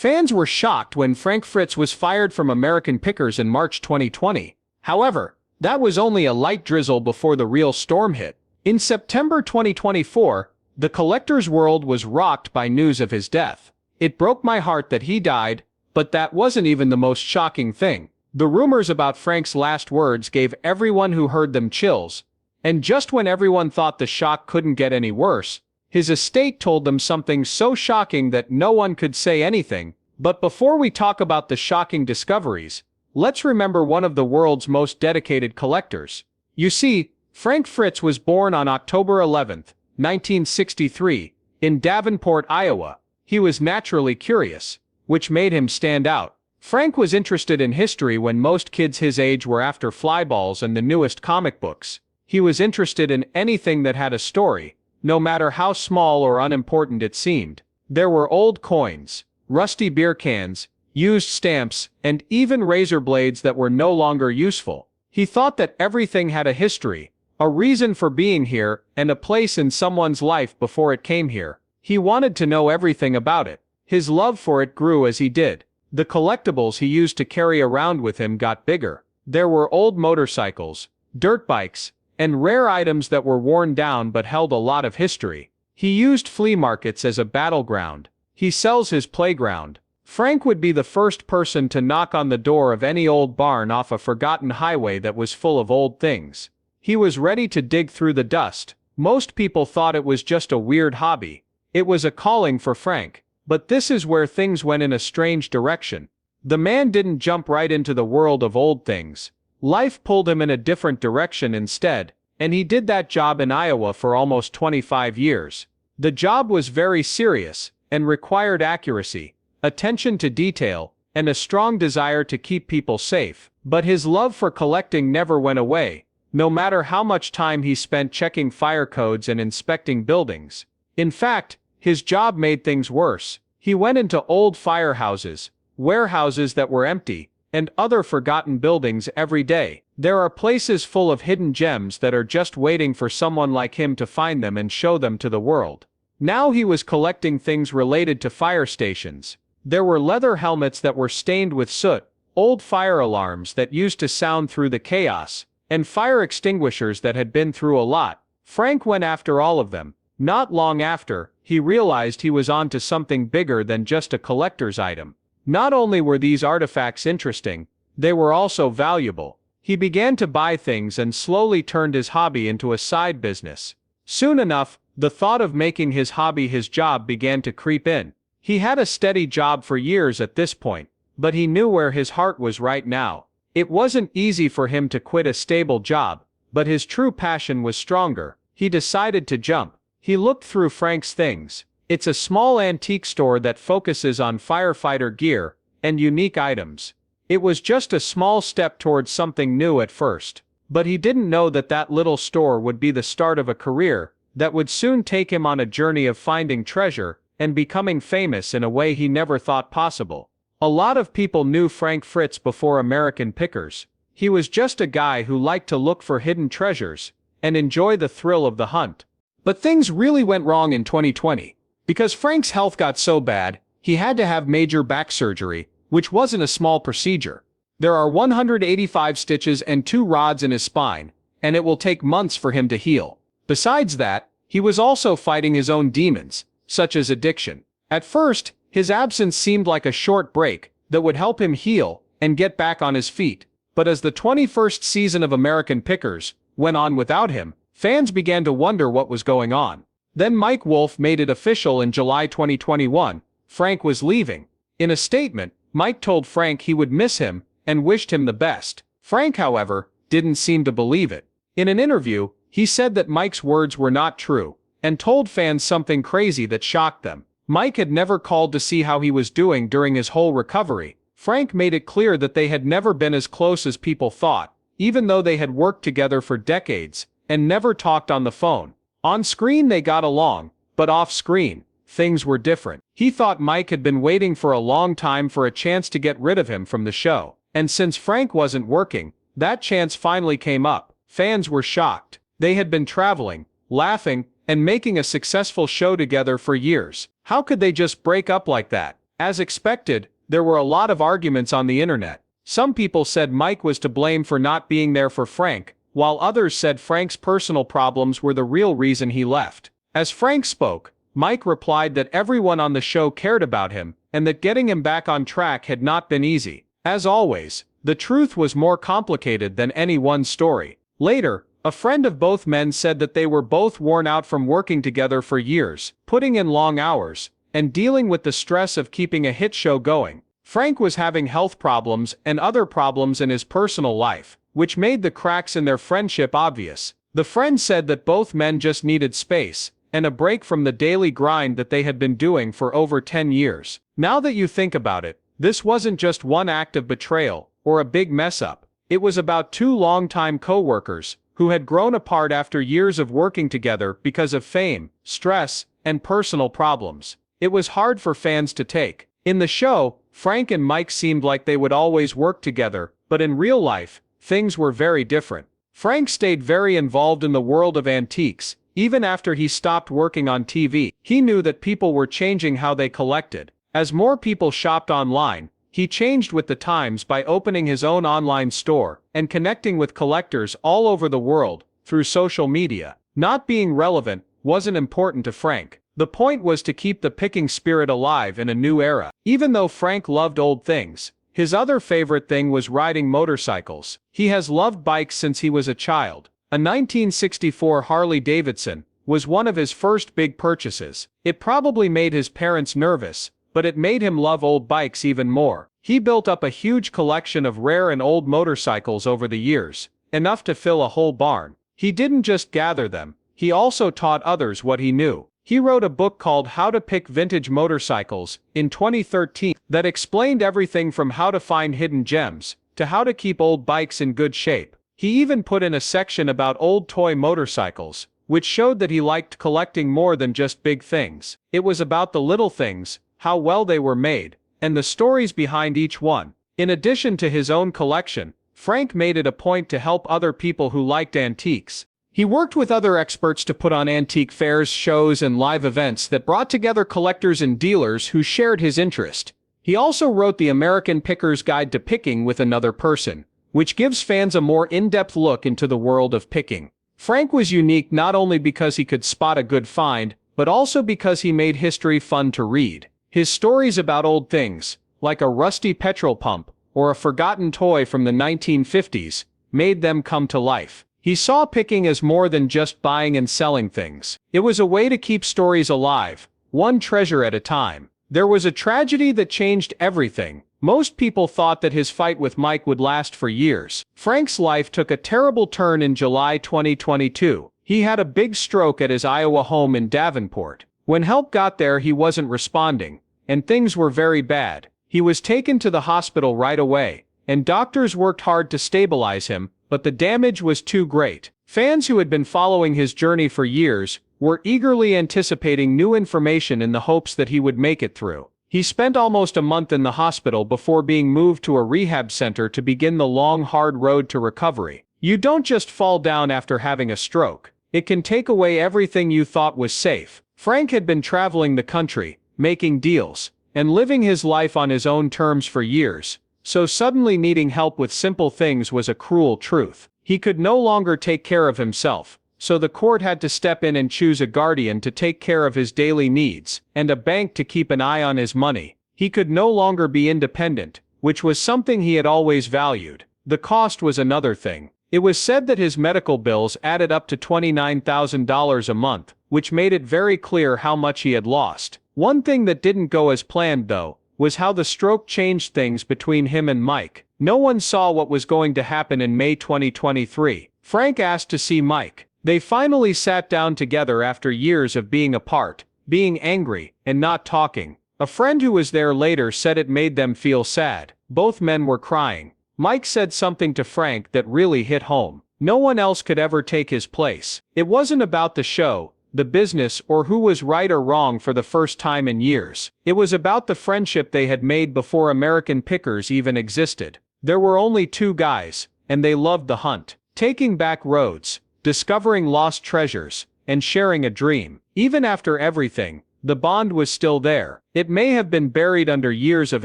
Fans were shocked when Frank Fritz was fired from American Pickers in March 2020. However, that was only a light drizzle before the real storm hit. In September 2024, the collector's world was rocked by news of his death. It broke my heart that he died, but that wasn't even the most shocking thing. The rumors about Frank's last words gave everyone who heard them chills, and just when everyone thought the shock couldn't get any worse, his estate told them something so shocking that no one could say anything. But before we talk about the shocking discoveries, let's remember one of the world's most dedicated collectors. You see, Frank Fritz was born on October 11, 1963, in Davenport, Iowa. He was naturally curious, which made him stand out. Frank was interested in history when most kids his age were after flyballs and the newest comic books. He was interested in anything that had a story, no matter how small or unimportant it seemed. There were old coins, rusty beer cans, used stamps, and even razor blades that were no longer useful. He thought that everything had a history, a reason for being here, and a place in someone's life before it came here. He wanted to know everything about it. His love for it grew as he did. The collectibles he used to carry around with him got bigger. There were old motorcycles, dirt bikes, and rare items that were worn down but held a lot of history. He used flea markets as a battleground. He sells his playground. Frank would be the first person to knock on the door of any old barn off a forgotten highway that was full of old things. He was ready to dig through the dust. Most people thought it was just a weird hobby. It was a calling for Frank. But this is where things went in a strange direction. The man didn't jump right into the world of old things. Life pulled him in a different direction instead, and he did that job in Iowa for almost 25 years. The job was very serious, and required accuracy, attention to detail, and a strong desire to keep people safe. But his love for collecting never went away, no matter how much time he spent checking fire codes and inspecting buildings. In fact, his job made things worse. He went into old firehouses, warehouses that were empty, and other forgotten buildings every day. There are places full of hidden gems that are just waiting for someone like him to find them and show them to the world. Now he was collecting things related to fire stations. There were leather helmets that were stained with soot, old fire alarms that used to sound through the chaos, and fire extinguishers that had been through a lot. Frank went after all of them. Not long after, he realized he was onto something bigger than just a collector's item. Not only were these artifacts interesting, they were also valuable. He began to buy things and slowly turned his hobby into a side business. Soon enough, the thought of making his hobby his job began to creep in. He had a steady job for years at this point, but he knew where his heart was right now. It wasn't easy for him to quit a stable job, but his true passion was stronger. He decided to jump. He looked through Frank's things. It's a small antique store that focuses on firefighter gear and unique items. It was just a small step towards something new at first, but he didn't know that that little store would be the start of a career that would soon take him on a journey of finding treasure and becoming famous in a way he never thought possible. A lot of people knew Frank Fritz before American Pickers. He was just a guy who liked to look for hidden treasures and enjoy the thrill of the hunt. But things really went wrong in 2020. Because Frank's health got so bad, he had to have major back surgery, which wasn't a small procedure. There are 185 stitches and 2 rods in his spine, and it will take months for him to heal. Besides that, he was also fighting his own demons, such as addiction. At first, his absence seemed like a short break that would help him heal and get back on his feet. But as the 21st season of American Pickers went on without him, fans began to wonder what was going on. Then Mike Wolfe made it official in July 2021, Frank was leaving. In a statement, Mike told Frank he would miss him and wished him the best. Frank, however, didn't seem to believe it. In an interview, he said that Mike's words were not true, and told fans something crazy that shocked them. Mike had never called to see how he was doing during his whole recovery. Frank made it clear that they had never been as close as people thought, even though they had worked together for decades and never talked on the phone. On screen they got along, but off screen, things were different. He thought Mike had been waiting for a long time for a chance to get rid of him from the show. And since Frank wasn't working, that chance finally came up. Fans were shocked. They had been traveling, laughing, and making a successful show together for years. How could they just break up like that? As expected, there were a lot of arguments on the internet. Some people said Mike was to blame for not being there for Frank, while others said Frank's personal problems were the real reason he left. As Frank spoke, Mike replied that everyone on the show cared about him, and that getting him back on track had not been easy. As always, the truth was more complicated than any one story. Later, a friend of both men said that they were both worn out from working together for years, putting in long hours, and dealing with the stress of keeping a hit show going. Frank was having health problems and other problems in his personal life, which made the cracks in their friendship obvious. The friend said that both men just needed space and a break from the daily grind that they had been doing for over 10 years. Now that you think about it, this wasn't just one act of betrayal or a big mess up. It was about two longtime co-workers who had grown apart after years of working together because of fame, stress, and personal problems. It was hard for fans to take. In the show, Frank and Mike seemed like they would always work together, but in real life, things were very different. Frank stayed very involved in the world of antiques, even after he stopped working on TV. He knew that people were changing how they collected. As more people shopped online, he changed with the times by opening his own online store and connecting with collectors all over the world through social media. Not being relevant wasn't important to Frank. The point was to keep the picking spirit alive in a new era. Even though Frank loved old things, his other favorite thing was riding motorcycles. He has loved bikes since he was a child. A 1964 Harley-Davidson was one of his first big purchases. It probably made his parents nervous, but it made him love old bikes even more. He built up a huge collection of rare and old motorcycles over the years, enough to fill a whole barn. He didn't just gather them, he also taught others what he knew. He wrote a book called How to Pick Vintage Motorcycles in 2013 that explained everything from how to find hidden gems to how to keep old bikes in good shape. He even put in a section about old toy motorcycles, which showed that he liked collecting more than just big things. It was about the little things, how well they were made, and the stories behind each one. In addition to his own collection, Frank made it a point to help other people who liked antiques. He worked with other experts to put on antique fairs, shows, and live events that brought together collectors and dealers who shared his interest. He also wrote the American Picker's Guide to Picking with Another Person, which gives fans a more in-depth look into the world of picking. Frank was unique not only because he could spot a good find, but also because he made history fun to read. His stories about old things, like a rusty petrol pump or a forgotten toy from the 1950s, made them come to life. He saw picking as more than just buying and selling things. It was a way to keep stories alive, one treasure at a time. There was a tragedy that changed everything. Most people thought that his fight with Mike would last for years. Frank's life took a terrible turn in July 2022. He had a big stroke at his Iowa home in Davenport. When help got there, he wasn't responding, and things were very bad. He was taken to the hospital right away, and doctors worked hard to stabilize him, but the damage was too great. Fans who had been following his journey for years were eagerly anticipating new information in the hopes that he would make it through. He spent almost a month in the hospital before being moved to a rehab center to begin the long, hard road to recovery. You don't just fall down after having a stroke. It can take away everything you thought was safe. Frank had been traveling the country, making deals, and living his life on his own terms for years. So suddenly needing help with simple things was a cruel truth. He could no longer take care of himself, so the court had to step in and choose a guardian to take care of his daily needs, and a bank to keep an eye on his money. He could no longer be independent, which was something he had always valued. The cost was another thing. It was said that his medical bills added up to $29,000 a month, which made it very clear how much he had lost. One thing that didn't go as planned, though, was how the stroke changed things between him and Mike. No one saw what was going to happen in May 2023. Frank asked to see Mike. They finally sat down together after years of being apart, being angry, and not talking. A friend who was there later said it made them feel sad. Both men were crying. Mike said something to Frank that really hit home. No one else could ever take his place. It wasn't about the show, the business, or who was right or wrong for the first time in years. It was about the friendship they had made before American Pickers even existed. There were only two guys, and they loved the hunt. Taking back roads, discovering lost treasures, and sharing a dream. Even after everything, The bond was still there. It may have been buried under years of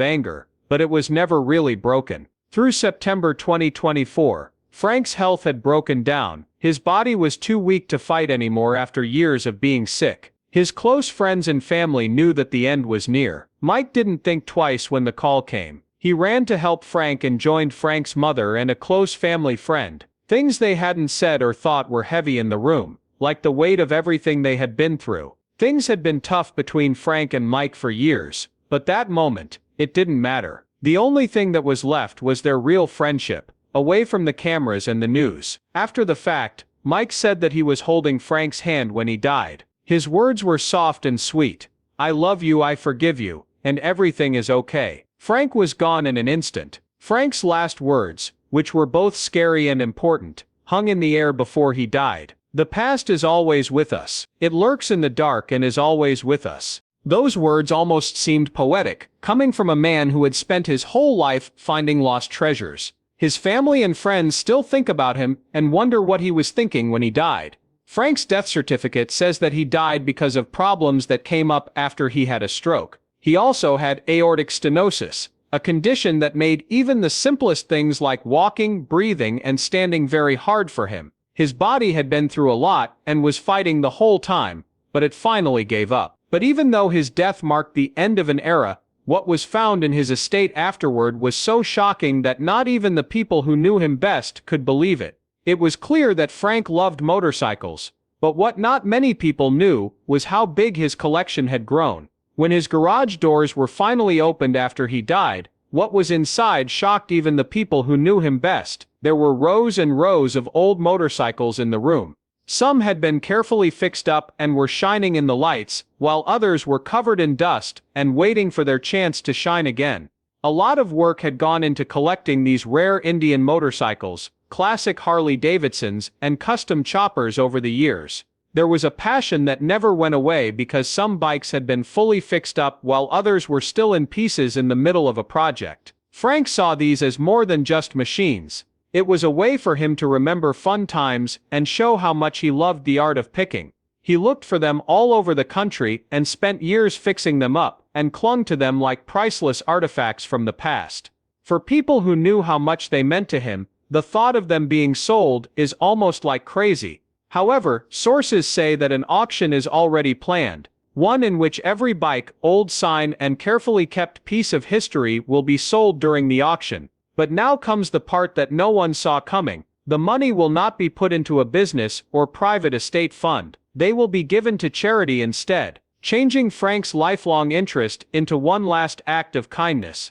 anger, but it was never really broken. Through September 2024, Frank's health had broken down. His body was too weak to fight anymore after years of being sick. His close friends and family knew that the end was near. Mike didn't think twice when the call came. He ran to help Frank and joined Frank's mother and a close family friend. Things they hadn't said or thought were heavy in the room, like the weight of everything they had been through. Things had been tough between Frank and Mike for years, but that moment, it didn't matter. The only thing that was left was their real friendship, away from the cameras and the news. After the fact, Mike said that he was holding Frank's hand when he died. His words were soft and sweet. "I love you, I forgive you, and everything is okay." Frank was gone in an instant. Frank's last words, which were both scary and important, hung in the air before he died. "The past is always with us. It lurks in the dark and is always with us." Those words almost seemed poetic, coming from a man who had spent his whole life finding lost treasures. His family and friends still think about him and wonder what he was thinking when he died. Frank's death certificate says that he died because of problems that came up after he had a stroke. He also had aortic stenosis, a condition that made even the simplest things like walking, breathing, and standing very hard for him. His body had been through a lot and was fighting the whole time, but it finally gave up. But even though his death marked the end of an era, what was found in his estate afterward was so shocking that not even the people who knew him best could believe it. It was clear that Frank loved motorcycles, but what not many people knew was how big his collection had grown. When his garage doors were finally opened after he died, what was inside shocked even the people who knew him best. There were rows and rows of old motorcycles in the room. Some had been carefully fixed up and were shining in the lights, while others were covered in dust and waiting for their chance to shine again. A lot of work had gone into collecting these rare Indian motorcycles, classic Harley-Davidsons, and custom choppers over the years. There was a passion that never went away because some bikes had been fully fixed up while others were still in pieces in the middle of a project. Frank saw these as more than just machines. It was a way for him to remember fun times and show how much he loved the art of picking. He looked for them all over the country and spent years fixing them up and clung to them like priceless artifacts from the past. For people who knew how much they meant to him, the thought of them being sold is almost like crazy. However, sources say that an auction is already planned, one in which every bike, old sign, and carefully kept piece of history will be sold during the auction. But now comes the part that no one saw coming. The money will not be put into a business or private estate fund. They will be given to charity instead, changing Frank's lifelong interest into one last act of kindness.